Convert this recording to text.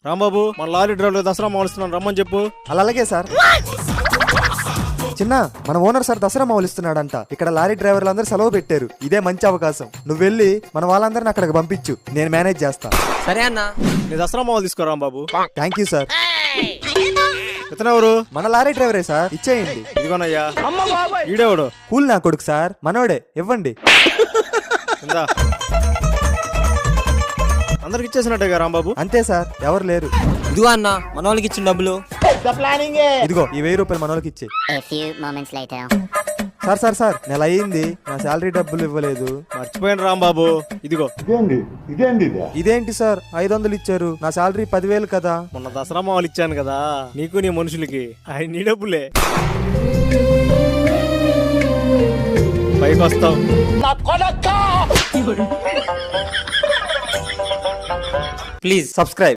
రాంబాబు మన lorry driver Dasara మాలుస్తున్నాను రమ్మని చెప్పు. అలాగే సార్. చిన్న మన ఓనర్ సార్ దసరా మావులిస్తున్నాడంట. ఇక్కడ లారీ డ్రైవర్లు అందరూ సెలవు పెట్టారు. ఇదే మంచి అవకాశం. నువ్వు వెళ్ళి మన వాళ్ళందరిని అక్కడికి పంపించు, నేను మేనేజ్ చేస్తా. సరే అన్న. నీ దసరా మావులు తీసుకో రాంబాబు. Thank you sir. ఇతనెవరు? మన లారీ డ్రైవరే సార్, ఇచ్చేయండి. ఇదిగోనయ్యా. ఈడేవాడు? కూల్ నా కొడుకు సార్, మనోడే, ఇవ్వండి. ఇందా అందరికి ఇచ్చేసినట్టేగా రాంబాబు? అంతే సార్, ఎవరు లేరు. ఇదిగో అన్న మన వాళ్ళకి ఇచ్చిన డబ్బులు. ఇదిగో ఈ 1000 రూపాయలు మనోళ్ళకి ఇచ్చే. సార్ సార్ సార్, నెల అయ్యింది, నా శాలరీ డబ్బులు ఇవ్వలేదు. మర్చిపోయాను రాంబాబు. ఇదిగో. ఇదేంటి సార్ 500 ఇచ్చారు, నా శాలరీ 10,000 కదా. మొన్న దసరా మావులు ఇచ్చాను కదా నీకు నీ మనుషులకి, ఆయన నీ డబ్బులే. పైకి వస్తావు. Please subscribe.